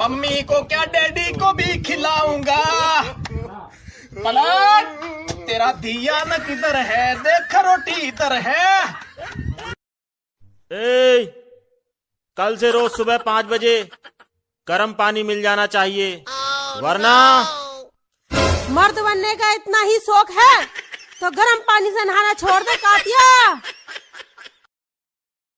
Mummy को क्या daddy को भी खिलाऊंगा। पलट, तेरा दिया न किधर है, देख रोटी इधर है। कल से रोज सुबह 5 बजे गर्म पानी मिल जाना चाहिए, वरना मर्द बनने का इतना ही शौक है तो गर्म पानी से नहाना छोड़ दे कातिया।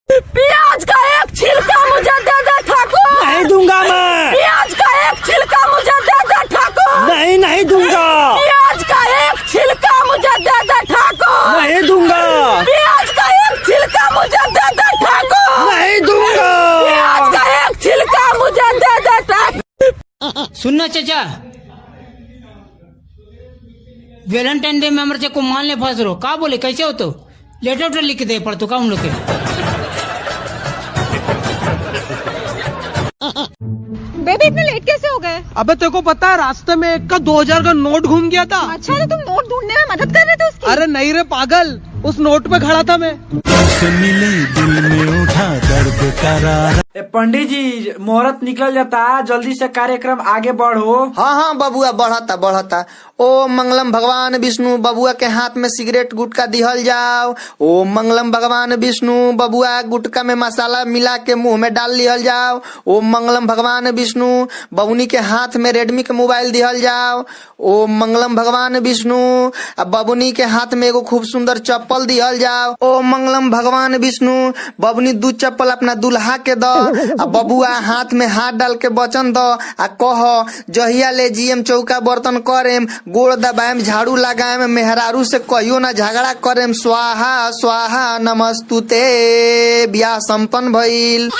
प्याज का एक छिलका मुझे दे दे ठाकुर। नहीं दूंगा मैं। प्याज का एक छिलका मुझे दे दे ठाकुर। नहीं नहीं दूंगा। प्याज का एक छिलका मुझे दे दे ठाकुर। नहीं दूंगा। प्याज का एक छिलका मुझे दे दे ठाकुर। नहीं दूंगा। प्याज का एक छिलका मुझे दे दे ठाकुर। सुनना चाचा, वैलेंटाइन डे में हमारे को मान ले फंस रहो, का बोले कैसे हो तो लेटर उटर लिख दे पड़ तो का उन लोग के। बेबी इतने लेट कैसे हो गए? अबे तेरे को पता है रास्ते में एक का 2000 का नोट घूम गया था। अच्छा तो तुम नोट ढूंढने में मदद कर रहे थे उसकी? अरे नहीं रे पागल, उस नोट पे खड़ा था मैं। मिले दिल में उठा दर्द करार। पंडित जी मुहूर्त निकल जाता, जल्दी से कार्यक्रम आगे बढ़ो। हाँ हाँ बबुआ बढ़ता बढ़ता। ओ मंगलम भगवान विष्णु, बबुआ के हाथ में सिगरेट गुटका दिहल जाओ। ओ मंगलम भगवान विष्णु, बबुआ गुटका में मसाला मिला के मुंह में डाल लिहल जाओ। ओ मंगलम भगवान विष्णु, बबुनी के हाथ में रेडमी के मोबाइल दिहल जाओ। ओ मंगलम भगवान विष्णु, बबुनी के हाथ में एगो खूब सुंदर चप्पल दिहल जाओ। ओ मंगलम भगवान विष्णु, बबुनी 2 चप्पल अपना दुल्हा के दो, बबुआ हाथ में हाथ डाल के वचन दो आ कह जहिया ले जीएम चौका बर्तन करेम, गोड़ दबाएम, झाड़ू लगाएम, मेहरारू से कहियो ना झगड़ा करेम। स्वाहा स्वाहा नमस्तुते। ब्याह संपन्न भइल।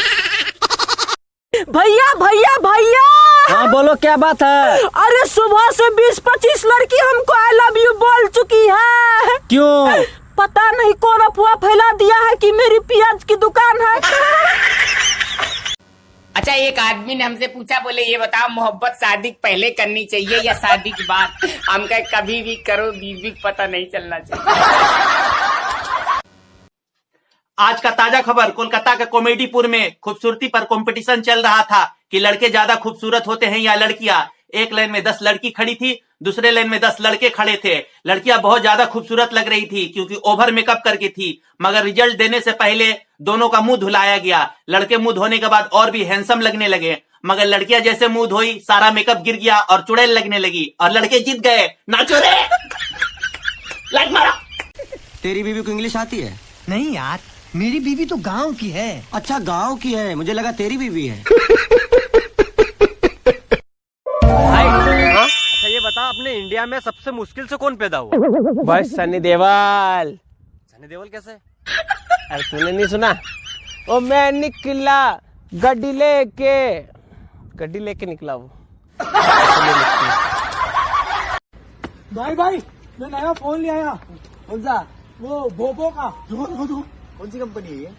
भैया भैया भैया। हाँ बोलो क्या बात है? अरे सुबह से 20-25 लड़की हमको आई लव यू बोल चुकी है। क्यों? पता नहीं कौन अफवाह फैला दिया है कि मेरी प्याज की दुकान है। अच्छा, एक आदमी ने हमसे पूछा, बोले ये बताओ मोहब्बत शादी पहले करनी चाहिए या शादी के बाद? हम कहे कभी भी करो, बीवी को पता नहीं चलना चाहिए। आज का ताजा खबर, कोलकाता के कॉमेडीपुर में खूबसूरती पर कंपटीशन चल रहा था कि लड़के ज्यादा खूबसूरत होते हैं या लड़कियां। एक लाइन में 10 लड़की खड़ी थी, दूसरे लाइन में 10 लड़के खड़े थे। लड़कियां बहुत ज्यादा खूबसूरत लग रही थी क्योंकि ओवर मेकअप करके थी, मगर रिजल्ट देने से पहले दोनों का मुंह धुलाया गया। लड़के मुंह धोने के बाद और भी हैंडसम लगने लगे, मगर लड़कियां जैसे मुंह धोई सारा मेकअप गिर गया और चुड़ैल लगने लगी और लड़के जीत गए। नाचो रे, लाइक मारा। तेरी बीवी को इंग्लिश आती है? नहीं यार, मेरी बीवी तो गांव की है। अच्छा गांव की है, मुझे लगा तेरी बीवी है। अच्छा ये बता, अपने इंडिया में सबसे मुश्किल से कौन पैदा हुआ? भाई सनी देओल। सनी देओल कैसे? अरे तूने नहीं सुना? ओ मैं निकला गड्डी लेके निकला वो। भाई मैं नया फोन ले आया। कौन सा? वो भोपो का। कौन सी कंपनी है?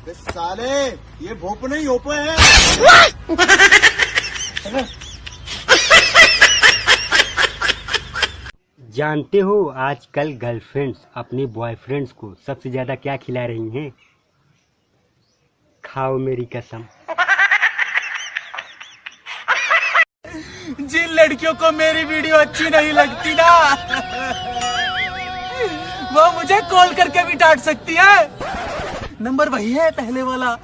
साले ये भोप नहीं ओपो है। जानते हो आजकल गर्लफ्रेंड्स अपने बॉयफ्रेंड्स को सबसे ज्यादा क्या खिला रही हैं? खाओ मेरी कसम। जिन लड़कियों को मेरी वीडियो अच्छी नहीं लगती ना, वो मुझे कॉल करके भी डांट सकती है। नंबर वही है पहले वाला।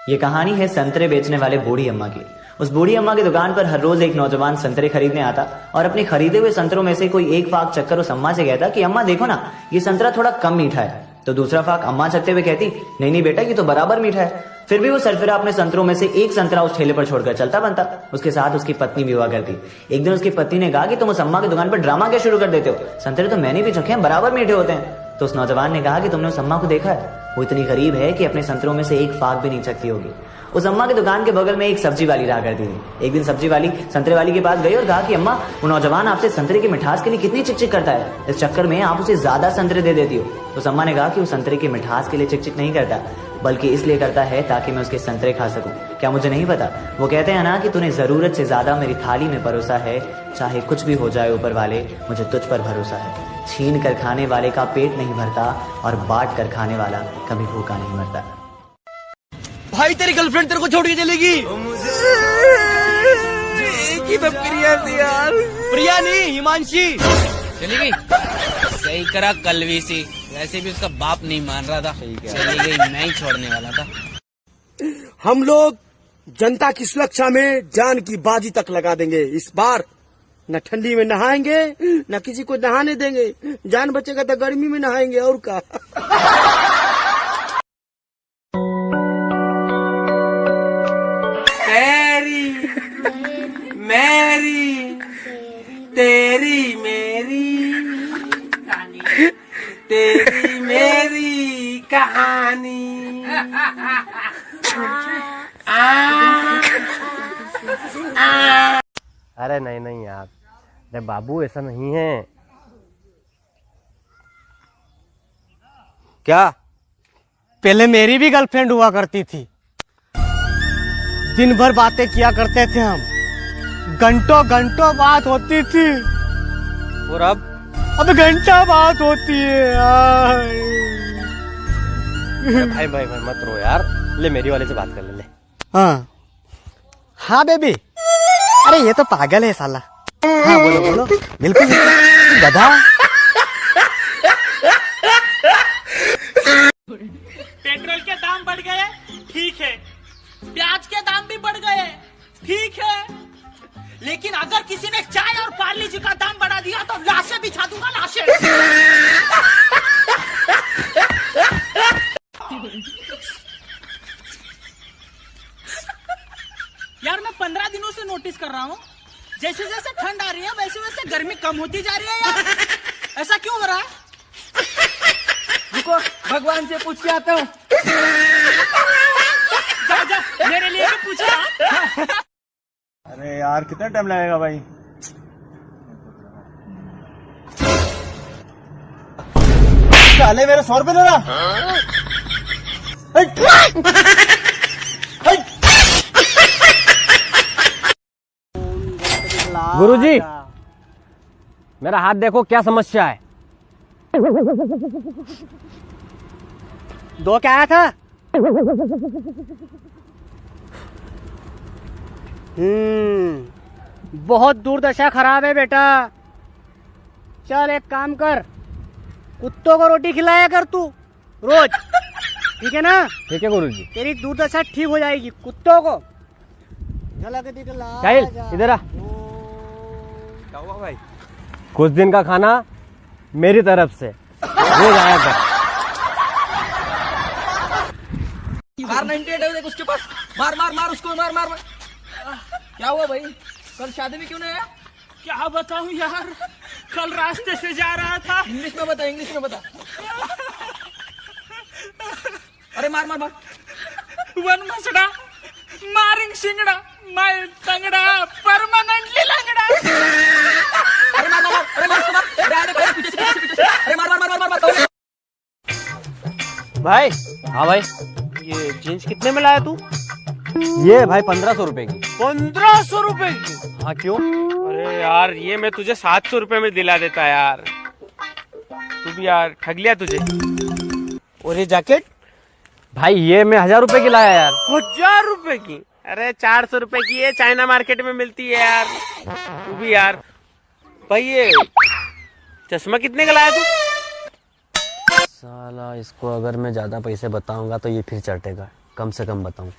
ये कहानी है संतरे बेचने वाले बूढ़ी अम्मा की। उस बूढ़ी अम्मा की दुकान पर हर रोज एक नौजवान संतरे खरीदने आता और अपने खरीदे हुए संतरों में से कोई एक फाक चक्कर उस अम्मा से कहता कि अम्मा देखो ना, ये संतरा थोड़ा कम मीठा है। तो दूसरा फाक अम्मा चखते हुए कहती, नहीं नहीं बेटा, ये तो बराबर मीठा है। फिर भी वो सरफिरा अपने संतरों में से एक संतरा उस ठेले पर छोड़कर चलता बनता। उसके साथ उसकी पत्नी भी हुआ करती। एक दिन उसकी पत्नी ने कहा कि तुम उस अम्मा की दुकान पर ड्रामा क्या शुरू कर देते हो, संतरे तो मैंने भी चखे हैं, बराबर मीठे होते हैं। तो उस नौजवान ने कहा कि तुमने उस अम्मा को देखा है, वो इतनी गरीब है कि अपने संतरों में से एक फाक भी नहीं चखती होगी। उस अम्मा की दुकान के बगल में एक सब्जी वाली रहा करती थी। एक दिन सब्जी वाली संतरे वाली के पास गई और कहा कि अम्मा, वो नौजवान आपसे संतरे की मिठास के लिए कितनी चिकचिक करता है, इस चक्कर में आप उसे ज्यादा संतरे दे देती हो। तो उस अम्मा ने कहा कि वो संतरे की मिठास के लिए चिकचिक नहीं करता, बल्कि इसलिए करता है ताकि मैं उसके संतरे खा सकूं। क्या मुझे नहीं पता? वो कहते हैं ना कि तूने जरूरत से ज्यादा मेरी थाली में परोसा है, चाहे कुछ भी हो जाए ऊपर वाले, मुझे तुझ पर भरोसा है। छीन कर खाने वाले का पेट नहीं भरता और बांट कर खाने वाला कभी भूखा नहीं मरता। भाई तेरी गर्लफ्रेंड तेरे को छोड़ के चलेगी? प्रिया थी यार। प्रिया नहीं, हिमांशी चलेगी। सही करा कलवी सी, वैसे भी उसका बाप नहीं मान रहा था, चली गई, मैं ही छोड़ने वाला था। हम लोग जनता की सुरक्षा में जान की बाजी तक लगा देंगे। इस बार न ठंडी में नहाएंगे न किसी को नहाने देंगे। जान बचेगा तो गर्मी में नहाएंगे और का। तेरी मेरी कहानी। अरे नहीं यार, अरे बाबू ऐसा नहीं है। क्या? पहले मेरी भी गर्लफ्रेंड हुआ करती थी, दिन भर बातें किया करते थे हम, घंटों घंटों बात होती थी। और अब घंटा बात होती है यार। भाई मत रो यार, ले मेरी वाले से बात कर ले। हाँ बेबी। अरे ये तो पागल है साला। हाँ बोलो बिल्कुल गधा। पेट्रोल के दाम बढ़ गए, ठीक है। प्याज के दाम भी बढ़ गए, ठीक है। लेकिन अगर किसी ने चाय और पार्ले जी का दाम बढ़ा दिया तो लाशें बिछा दूंगा, लाशें। यार मैं 15 दिनों से नोटिस कर रहा हूँ, जैसे जैसे ठंड आ रही है वैसे वैसे गर्मी कम होती जा रही है यार। ऐसा क्यों हो रहा है? रुको, भगवान से पूछ के आता हूँ। जा मेरे लिए भी पूछा। अरे यार कितना टाइम लगेगा भाई? साले मेरे 100 रुपए दे रहा। गुरुजी, मेरा हाथ देखो, क्या समस्या है? दो क्या आया था? बहुत दुर्दशा खराब है बेटा। चल एक काम कर, कुत्तों को रोटी खिलाया कर तू रोज, ठीक है ना? ठीक है गुरुजी। तेरी दुर्दशा ठीक हो जाएगी। कुत्तों को चल इधर आ। क्या हुआ भाई? कुछ दिन का खाना मेरी तरफ से रोज आया कर। R98 है उसके पास, मार उसको, मार। क्या हुआ भाई? कल शादी में क्यों नहीं आया? क्या बताऊं यार, कल रास्ते से जा रहा था। इंग्लिश में बता। अरे मार। वन मसड़ा मारिंग सिंगड़ा, माय तंगड़ा परमानेंटली लंगड़ा। अरे मार। भाई हाँ भाई, ये जीन्स कितने में लाया तू? ये भाई 1500 रुपए की। 1500 रुपए की? हाँ क्यों? अरे यार ये मैं तुझे 700 रुपए में दिला देता यार, तू भी यार ठग लिया तुझे। और ये जैकेट? भाई ये मैं 1000 रुपए की लाया यार। 1000 रुपए की? अरे 400 रुपए की है, चाइना मार्केट में मिलती है यार। तू भी यार। भाई ये चश्मा कितने का लाया तू? साला इसको अगर मैं ज्यादा पैसे बताऊंगा तो ये फिर चटेगा, कम से कम बताऊं।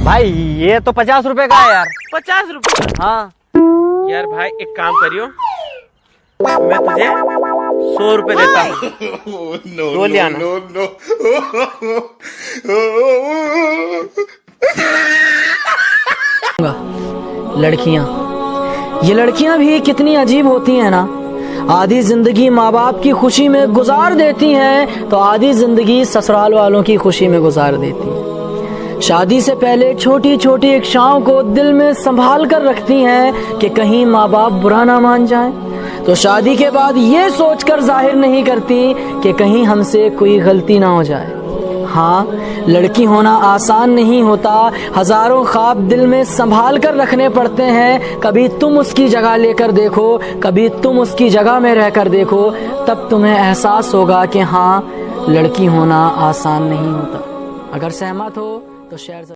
भाई ये तो 50 रुपए का है यार। 50 रुपए? हाँ यार भाई एक काम करियो, मैं तुझे 100 रुपए देता हूँ, दो ले आना। ये लड़कियां भी कितनी अजीब होती हैं ना। आधी जिंदगी माँ बाप की खुशी में गुजार देती हैं तो आधी जिंदगी ससुराल वालों की खुशी में गुजार देती हैं। शादी से पहले छोटी छोटी इच्छाओं को दिल में संभाल कर रखती हैं कि कहीं माँ बाप बुरा ना मान जाएं, तो शादी के बाद ये सोचकर जाहिर नहीं करती कि कहीं हमसे कोई गलती ना हो जाए। हाँ, लड़की होना आसान नहीं होता, हजारों ख्वाब दिल में संभाल कर रखने पड़ते हैं। कभी तुम उसकी जगह लेकर देखो, कभी तुम उसकी जगह में रहकर देखो, तब तुम्हें एहसास होगा कि हाँ, लड़की होना आसान नहीं होता। अगर सहमत हो तो शेयर